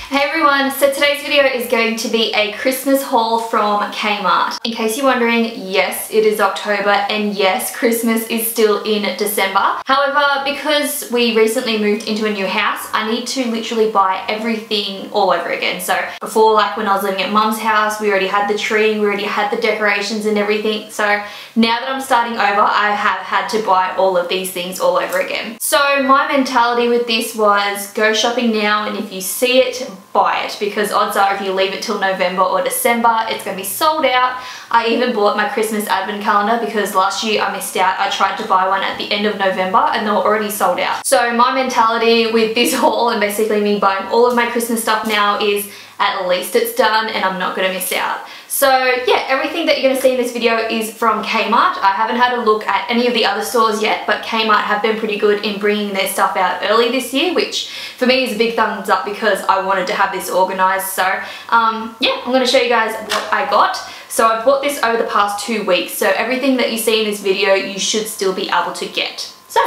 Hey everyone, so today's video is going to be a Christmas haul from Kmart. In case you're wondering, yes, it is October and yes, Christmas is still in December. However, because we recently moved into a new house, I need to literally buy everything all over again. So before, like when I was living at Mum's house, we already had the tree, we already had the decorations and everything. So now that I'm starting over, I have had to buy all of these things all over again. So my mentality with this was go shopping now, and if you see it, buy it, because odds are if you leave it till November or December, it's going to be sold out. I even bought my Christmas advent calendar because last year I missed out. I tried to buy one at the end of November and they were already sold out. So my mentality with this haul and basically me buying all of my Christmas stuff now is at least it's done and I'm not going to miss out. So yeah, everything that you're going to see in this video is from Kmart. I haven't had a look at any of the other stores yet, but Kmart have been pretty good in bringing their stuff out early this year, which for me is a big thumbs up because I wanted to have this organised. So yeah, I'm going to show you guys what I got. So I've bought this over the past 2 weeks, so everything that you see in this video you should still be able to get. So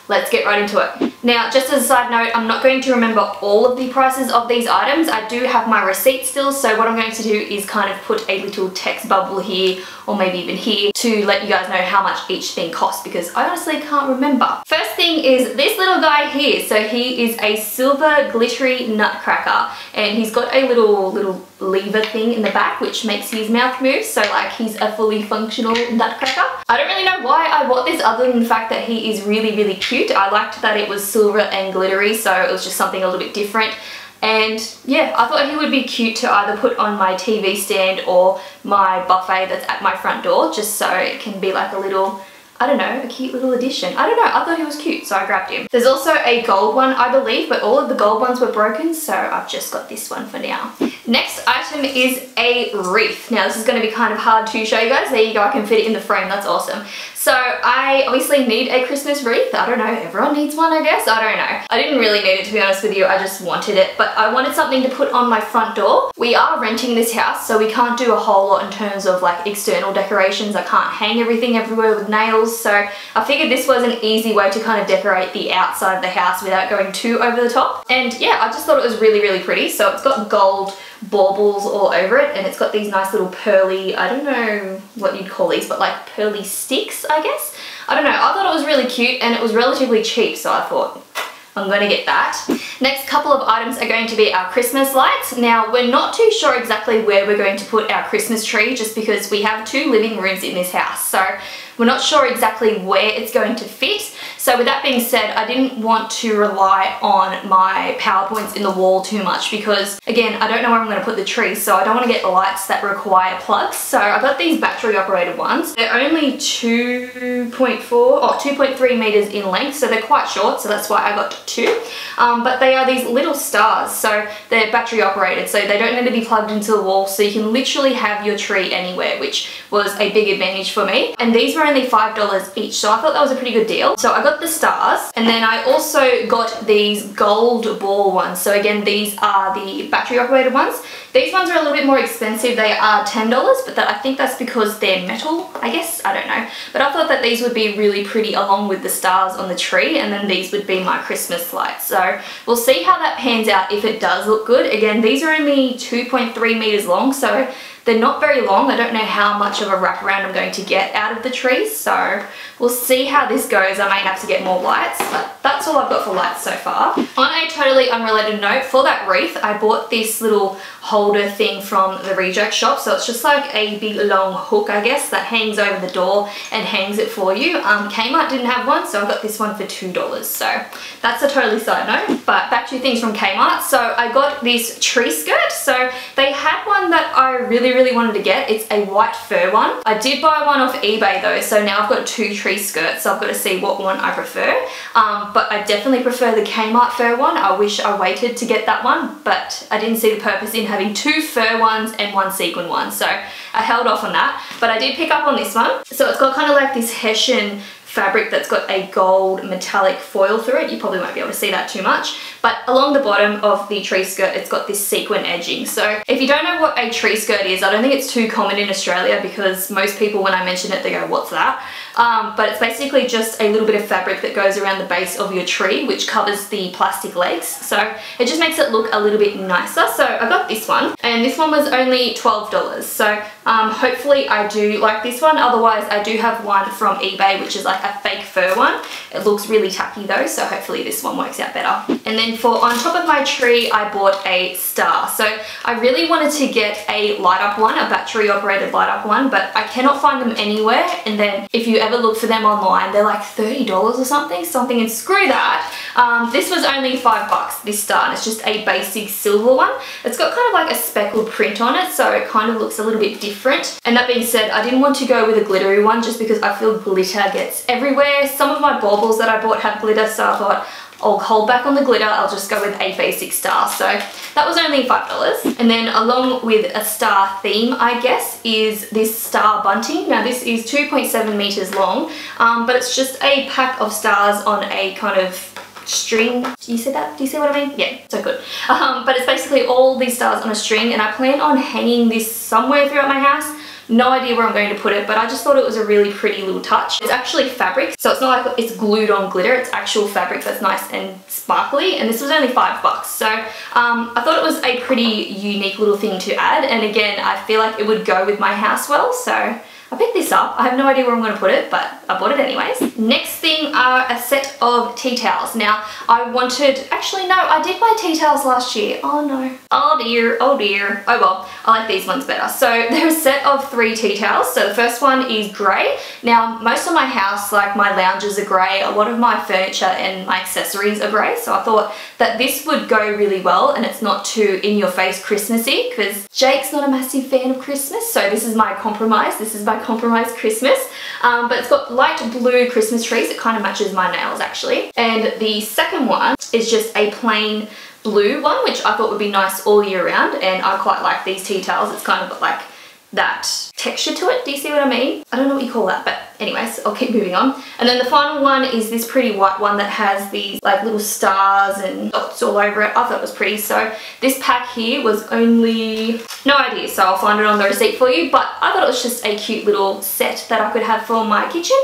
let's get right into it. Now, just as a side note, I'm not going to remember all of the prices of these items. I do have my receipt still, so what I'm going to do is kind of put a little text bubble here, or maybe even here, to let you guys know how much each thing costs, because I honestly can't remember. First thing is this little guy here. So he is a silver glittery nutcracker, and he's got a little lever thing in the back which makes his mouth move, so like he's a fully functional nutcracker. I don't really know why I bought this other than the fact that he is really cute. I liked that it was silver and glittery, so it was just something a little bit different. And yeah, I thought he would be cute to either put on my TV stand or my buffet that's at my front door, just so it can be like a little, I don't know, a cute little addition. I don't know, I thought he was cute, so I grabbed him. There's also a gold one, I believe, but all of the gold ones were broken, so I've just got this one for now. Next item is a wreath. Now this is going to be kind of hard to show you guys. There you go, I can fit it in the frame, that's awesome. So I obviously need a Christmas wreath. I don't know, everyone needs one, I guess. I don't know. I didn't really need it, to be honest with you. I just wanted it, but I wanted something to put on my front door. We are renting this house, so we can't do a whole lot in terms of like external decorations. I can't hang everything everywhere with nails, so I figured this was an easy way to kind of decorate the outside of the house without going too over the top. And yeah, I just thought it was really pretty. So it's got gold baubles all over it, and it's got these nice little pearly, I don't know what you'd call these, but like pearly sticks, I guess. I don't know, I thought it was really cute and it was relatively cheap, so I thought I'm going to get that. Next couple of items are going to be our Christmas lights. Now, we're not too sure exactly where we're going to put our Christmas tree, just because we have 2 living rooms in this house, so we're not sure exactly where it's going to fit. So with that being said, I didn't want to rely on my PowerPoints in the wall too much, because again, I don't know where I'm going to put the tree, so I don't want to get lights that require plugs. So I got these battery operated ones. They're only 2.3 meters in length, so they're quite short, so that's why I got 2. But they are these little stars, so they're battery operated, so they don't need to be plugged into the wall, so you can literally have your tree anywhere, which was a big advantage for me. And these were only $5 each, so I thought that was a pretty good deal. So I got the stars, and then I also got these gold ball ones. So again, these are the battery operated ones. These ones are a little bit more expensive. They are $10, but I think that's because they're metal, I guess. I don't know. But I thought that these would be really pretty along with the stars on the tree, and then these would be my Christmas lights. So we'll see how that pans out if it does look good. Again, these are only 2.3 meters long, so they're not very long. I don't know how much of a wraparound I'm going to get out of the tree, so we'll see how this goes. I may have to get more lights, but that's all I've got for lights so far. On a totally unrelated note, for that wreath, I bought this little holder thing from the reject shop. So it's just like a big long hook, I guess, that hangs over the door and hangs it for you. Kmart didn't have one, so I got this one for $2. So that's a totally side note, but back to things from Kmart. So I got this tree skirt. So they had one that I really wanted to get. It's a white fur one. I did buy one off eBay though, so now I've got 2 tree skirts, so I've got to see what one I prefer. But I definitely prefer the Kmart fur one. I wish I waited to get that one, but I didn't see the purpose in having 2 fur ones and 1 sequin one, so I held off on that. But I did pick up on this one. So it's got kind of like this Hessian fabric that's got a gold metallic foil through it. You probably won't be able to see that too much, but along the bottom of the tree skirt, it's got this sequin edging. So if you don't know what a tree skirt is, I don't think it's too common in Australia because most people, when I mention it, they go, what's that? But it's basically just a little bit of fabric that goes around the base of your tree, which covers the plastic legs. So it just makes it look a little bit nicer. So I got this one, and this one was only $12. So hopefully I do like this one. Otherwise, I do have one from eBay, which is like a fake fur one. It looks really tacky though, so hopefully this one works out better. And then for on top of my tree, I bought a star. So I really wanted to get a light up one, a battery operated light up one, but I cannot find them anywhere. And then if you ever look for them online, they're like $30 or something, and screw that. This was only $5, this star, and it's just a basic silver one. It's got kind of like a speckled print on it, so it kind of looks a little bit different. And that being said, I didn't want to go with a glittery one just because I feel glitter gets everywhere. Some of my baubles that I bought have glitter, so I thought I'll hold back on the glitter, I'll just go with a basic star. So that was only $5. And then along with a star theme, I guess, is this star bunting. Now this is 2.7 meters long, but it's just a pack of stars on a kind of string. Do you see that? Do you see what I mean? Yeah, so good. But it's basically all these stars on a string, and I plan on hanging this somewhere throughout my house. No idea where I'm going to put it, but I just thought it was a really pretty little touch. It's actually fabric, so it's not like it's glued on glitter, it's actual fabric that's nice and sparkly, and this was only $5. So I thought it was a pretty unique little thing to add, and again, I feel like it would go with my house well, so I picked this up. I have no idea where I'm going to put it, but I bought it anyways. Next thing are a set of tea towels. Now, actually no, I did buy tea towels last year. Oh no. Oh dear, oh dear. Oh well, I like these ones better. So they're a set of 3 tea towels. So the first one is grey. Now, most of my house, like my lounges are grey, a lot of my furniture and my accessories are grey. So I thought that this would go really well, and it's not too in-your-face Christmassy, because Jake's not a massive fan of Christmas. So this is my compromise. This is my compromise Christmas, but it's got light blue Christmas trees. It kind of matches my nails actually. And the second one is just a plain blue one, which I thought would be nice all year round, and I quite like these tea towels. It's kind of got like that texture to it. Do you see what I mean? I don't know what you call that, but anyways, I'll keep moving on. And then the final one is this pretty white one that has these like little stars and dots all over it. I thought it was pretty. So this pack here was only, no idea, so I'll find it on the receipt for you, but I thought it was just a cute little set that I could have for my kitchen.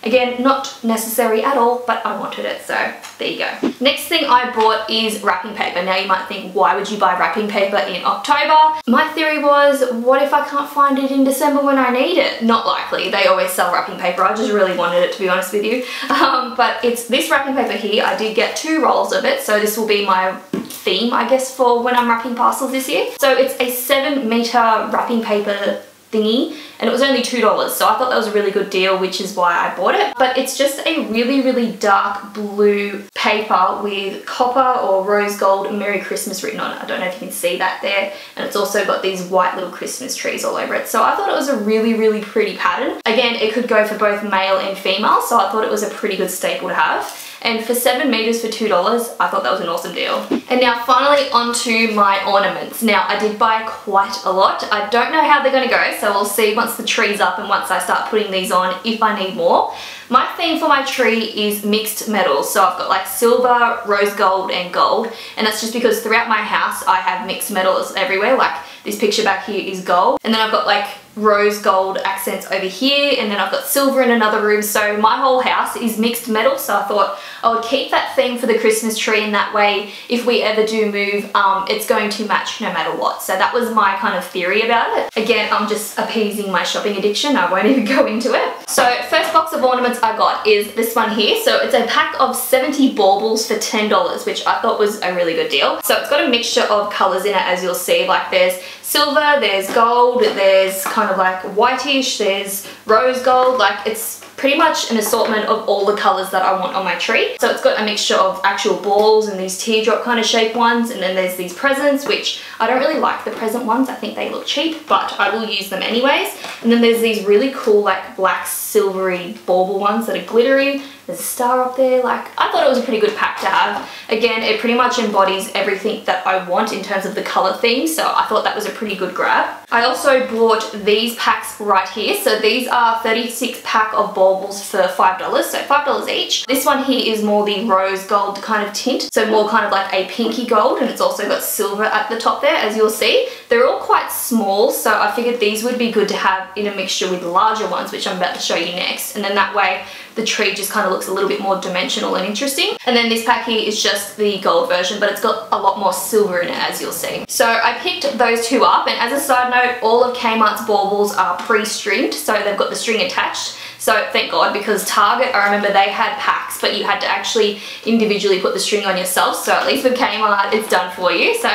Again, not necessary at all, but I wanted it, so there you go. Next thing I bought is wrapping paper. Now you might think, why would you buy wrapping paper in October? My theory was, what if I can't find it in December when I need it? Not likely, they always sell wrapping paper. I just really wanted it, to be honest with you. But it's this wrapping paper here. I did get 2 rolls of it, so this will be my theme, I guess, for when I'm wrapping parcels this year. So it's a 7-meter wrapping paper thingy, and it was only $2, so I thought that was a really good deal, which is why I bought it. But it's just a really dark blue paper with copper or rose gold Merry Christmas written on it. I don't know if you can see that there, and it's also got these white little Christmas trees all over it. So I thought it was a really pretty pattern. Again, it could go for both male and female, so I thought it was a pretty good staple to have. And for 7 meters for $2, I thought that was an awesome deal. And now finally onto my ornaments. Now I did buy quite a lot. I don't know how they're gonna go, so we'll see once the tree's up and once I start putting these on if I need more. My theme for my tree is mixed metals. So I've got like silver, rose gold, and gold. And that's just because throughout my house I have mixed metals everywhere. Like this picture back here is gold. And then I've got like rose gold accents over here, and then I've got silver in another room. So my whole house is mixed metal, so I thought I would keep that theme for the Christmas tree, and that way if we ever do move, it's going to match no matter what. So that was my kind of theory about it. Again, I'm just appeasing my shopping addiction. I won't even go into it. So first box of ornaments I got is this one here. So it's a pack of 70 baubles for $10, which I thought was a really good deal. So it's got a mixture of colors in it, as you'll see. Like there's silver, there's gold, there's kind of like whitish, there's rose gold. Like it's pretty much an assortment of all the colors that I want on my tree. So it's got a mixture of actual balls and these teardrop kind of shaped ones, and then there's these presents, which I don't really like the present ones. I think they look cheap, but I will use them anyways. And then there's these really cool like black silvery bauble ones that are glittery. There's a star up there. Like, I thought it was a pretty good pack to have. Again, it pretty much embodies everything that I want in terms of the color theme, so I thought that was a pretty good grab. I also bought these packs right here. So these are 36 pack of baubles baubles for $5, so $5 each. This one here is more the rose gold kind of tint, so more kind of like a pinky gold, and it's also got silver at the top there, as you'll see. They're all quite small, so I figured these would be good to have in a mixture with larger ones, which I'm about to show you next, and then that way the tree just kind of looks a little bit more dimensional and interesting. And then this pack here is just the gold version, but it's got a lot more silver in it, as you'll see. So I picked those two up, and as a side note, all of Kmart's baubles are pre-stringed, so they've got the string attached. So thank God, because Target, I remember they had packs, but you had to actually individually put the string on yourself. So at least with Kmart, it's done for you. So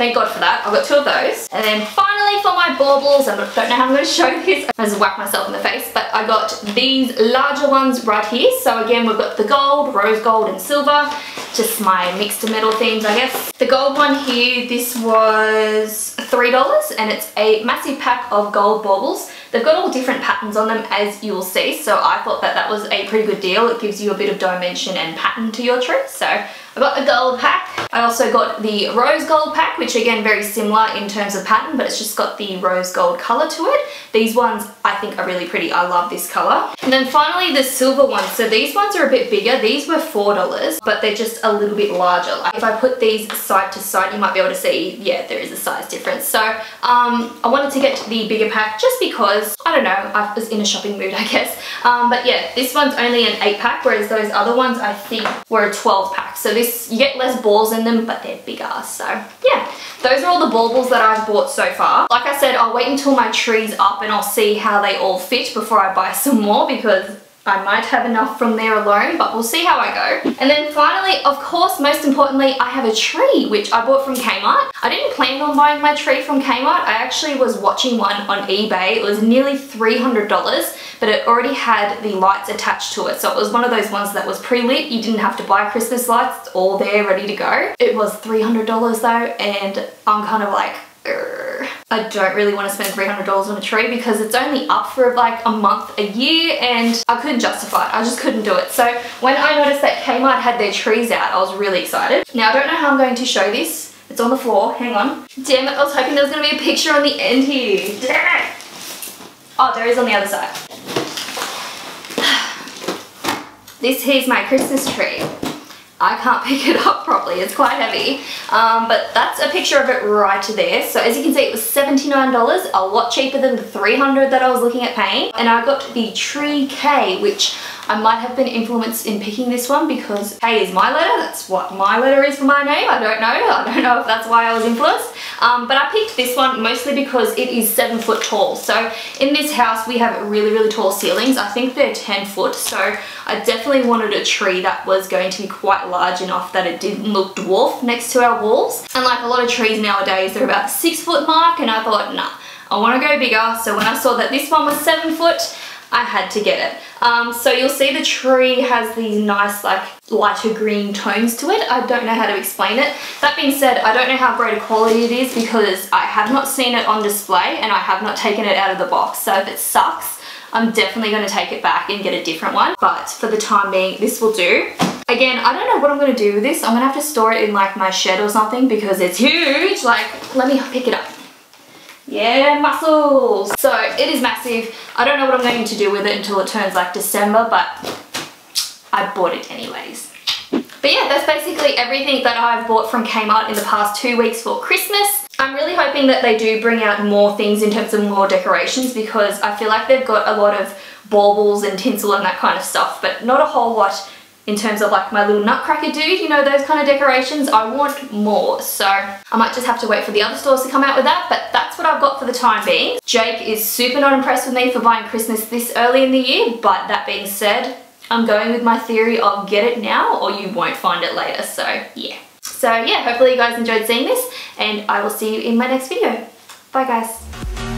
thank God for that. I've got two of those. And then finally for my baubles, I don't know how I'm going to show this. I just whack myself in the face, but I got these larger ones right here. So again, we've got the gold, rose gold and silver. Just my mixed metal themes, I guess. The gold one here, this was $3, and it's a massive pack of gold baubles. They've got all different patterns on them, as you will see, so I thought that that was a pretty good deal. It gives you a bit of dimension and pattern to your tree. So I got the gold pack. I also got the rose gold pack, which again, very similar in terms of pattern, but it's just got the rose gold color to it. These ones I think are really pretty. I love this color. And then finally the silver ones. So these ones are a bit bigger. These were $4, but they're just a little bit larger. Like if I put these side to side, you might be able to see, yeah, there is a size difference. So I wanted to get the bigger pack just because, I don't know, I was in a shopping mood, I guess. But yeah, this one's only an 8-pack, whereas those other ones I think were a 12-pack. So this, you get less balls in them, but they're bigger. So yeah, those are all the baubles that I've bought so far. Like I said, I'll wait until my tree's up and I'll see how they all fit before I buy some more, because I might have enough from there alone, but we'll see how I go. And then finally, of course, most importantly, I have a tree, which I bought from Kmart. I didn't plan on buying my tree from Kmart. I actually was watching one on eBay. It was nearly $300, but it already had the lights attached to it. So it was one of those ones that was pre-lit. You didn't have to buy Christmas lights. It's all there, ready to go. It was $300 though, and I'm kind of like, I don't really want to spend $300 on a tree because it's only up for like a month, a year, and I couldn't justify it. I just couldn't do it. So when I noticed that Kmart had their trees out, I was really excited. Now I don't know how I'm going to show this. It's on the floor. Hang on. Damn it, I was hoping there was going to be a picture on the end here. Damn it. Oh, there is on the other side. This here's my Christmas tree. I can't pick it up properly, it's quite heavy, but that's a picture of it right there. So as you can see, it was $79, a lot cheaper than the $300 that I was looking at paying. And I got the Tree K, which I might have been influenced in picking this one because K is my letter. That's what my letter is for my name. I don't know if that's why I was influenced. But I picked this one mostly because it is 7 foot tall. So in this house we have really, really tall ceilings. I think they're 10 foot. So I definitely wanted a tree that was going to be quite large enough that it didn't look dwarf next to our walls. And like a lot of trees nowadays, they're about the 6 foot mark, and I thought, nah, I want to go bigger. So when I saw that this one was 7 foot, I had to get it. So you'll see the tree has these nice like lighter green tones to it. I don't know how to explain it. That being said, I don't know how great a quality it is because I have not seen it on display and I have not taken it out of the box. So if it sucks, I'm definitely going to take it back and get a different one. But for the time being, this will do. Again, I don't know what I'm going to do with this. I'm going to have to store it in like my shed or something because it's huge. Like, let me pick it up. Yeah, muscles. So it is massive. I don't know what I'm going to do with it until it turns like December, but I bought it anyways. But yeah, that's basically everything that I've bought from Kmart in the past 2 weeks for Christmas. I'm really hoping that they do bring out more things in terms of more decorations because I feel like they've got a lot of baubles and tinsel and that kind of stuff, but not a whole lot in terms of like my little nutcracker dude, you know, those kind of decorations. I want more, so I might just have to wait for the other stores to come out with that, but that's what I've got for the time being. Jake is super not impressed with me for buying Christmas this early in the year, but that being said, I'm going with my theory of get it now or you won't find it later, so yeah. So yeah, hopefully you guys enjoyed seeing this and I will see you in my next video. Bye guys.